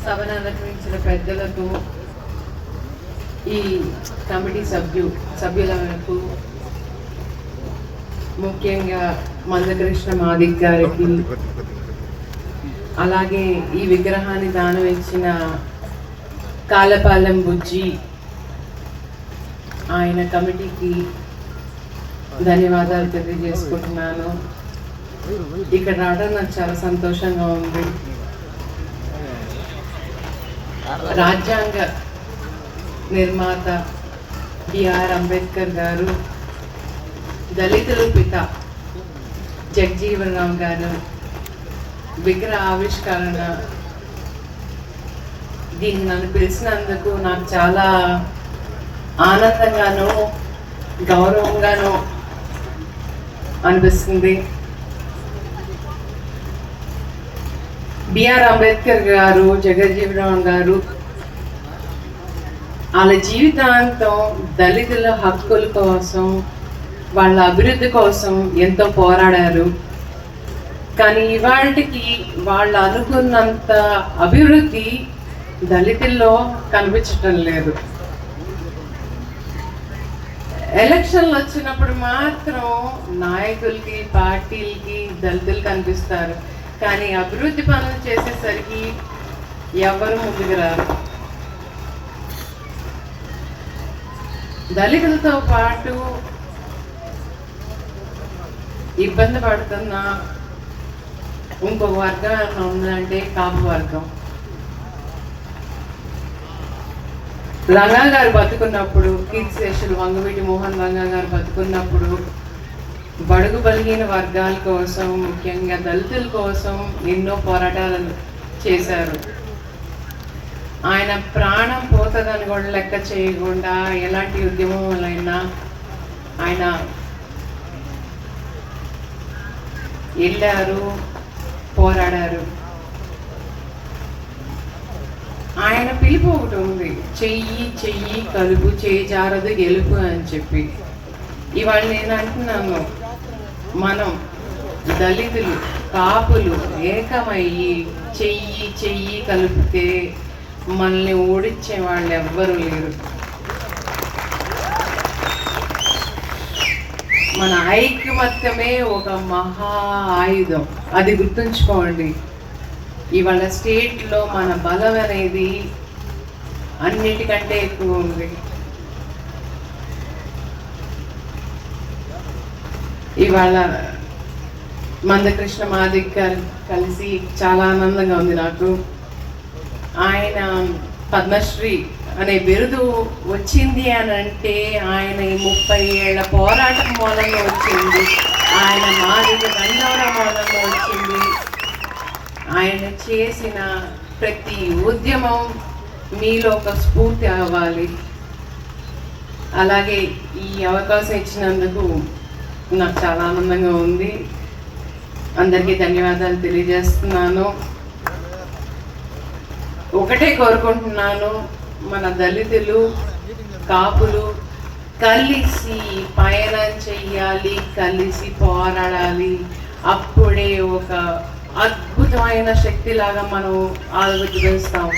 సభను అలంకరించిన పెద్దలకు, ఈ కమిటీ సభ్యులకు, ముఖ్యంగా మందకృష్ణ మాదిక్ గారికి, అలాగే ఈ విగ్రహాన్ని దానం ఇచ్చిన కాలపాలెం బుజ్జి ఆయన కమిటీకి ధన్యవాదాలు తెలియజేసుకుంటున్నాను. ఇక్కడ రావడం నాకు చాలా సంతోషంగా ఉంది. రాజ్యాంగ నిర్మాత బిఆర్ అంబేద్కర్ గారు, దళితుల పిత జగజీవన్ రామ్ గారు విగ్రహ ఆవిష్కరణ, దీన్ని నన్ను పిలిచినందుకు నాకు చాలా ఆనందంగాను గౌరవంగాను అనిపిస్తుంది. బిఆర్ అంబేద్కర్ గారు, జగజీవన్ గారు వాళ్ళ జీవితాంతం దళితుల హక్కుల కోసం, వాళ్ళ అభివృద్ధి కోసం ఎంతో పోరాడారు. కానీ ఇవాళకి వాళ్ళు అనుకున్నంత అభివృద్ధి దళితుల్లో కనిపించటం లేదు. ఎలక్షన్లు వచ్చినప్పుడు మాత్రం నాయకులకి, పార్టీలకి దళితులు కనిపిస్తారు, కానీ అభివృద్ధి పనులు చేసేసరికి ఎవరు ముందుకు రారు. దళితులతో పాటు ఇబ్బంది పడుతున్న ఇంకొక వర్గం ఉందంటే కాపు వర్గం. రంగా గారు బతుకున్నప్పుడు, కీర్తిశేషులు వంగవీటి మోహన్ రంగా గారు బతుకున్నప్పుడు బడుగు బలహీన వర్గాల కోసం, ముఖ్యంగా దళితుల కోసం ఎన్నో పోరాటాలు చేశారు. ఆయన ప్రాణం పోతుందని కూడా లెక్క చేయకుండా ఎలాంటి ఉద్యమంలైనా ఆయన వెళ్ళారు, పోరాడారు. ఆయన పిలుపు ఒకటి ఉంది, చెయ్యి చెయ్యి కలుపు, చేయి జారదు గెలుపు అని చెప్పి. ఇవాళ నేను అంటున్నాను, మనం దళితులు, కాపులు ఏకమయ్యి చెయ్యి చెయ్యి కలిపితే మనల్ని ఓడించే వాళ్ళు ఎవ్వరూ లేరు. మన ఐకమత్యమే ఒక మహా ఆయుధం, అది గుర్తుంచుకోండి. ఇవాళ స్టేట్లో మన బలం అనేది అన్నిటికంటే ఎక్కువ ఉంది. ఇవాళ మందకృష్ణ మాదిక్ గారు కలిసి చాలా ఆనందంగా ఉంది నాకు. ఆయన పద్మశ్రీ అనే బిరుదు వచ్చింది అని అంటే ఆయన ఈ 30 ఏళ్ల పోరాటం మూలంగా వచ్చింది, ఆయన మాదిగ బంజారా మూలంగా వచ్చింది. ఆయన చేసిన ప్రతి ఉద్యమం మీలో ఒక స్ఫూర్తి అవ్వాలి. అలాగే ఈ అవకాశం ఇచ్చినందుకు నాకు చాలా ఆనందంగా ఉంది. అందరికీ ధన్యవాదాలు తెలియజేస్తున్నాను. ఒకటే కోరుకుంటున్నాను, మన దళితులు, కాపులు కలిసి పయనం చెయ్యాలి, కలిసి పోరాడాలి. అప్పుడే ఒక అద్భుతమైన శక్తిలాగా మనం ఆలోచిస్తాం.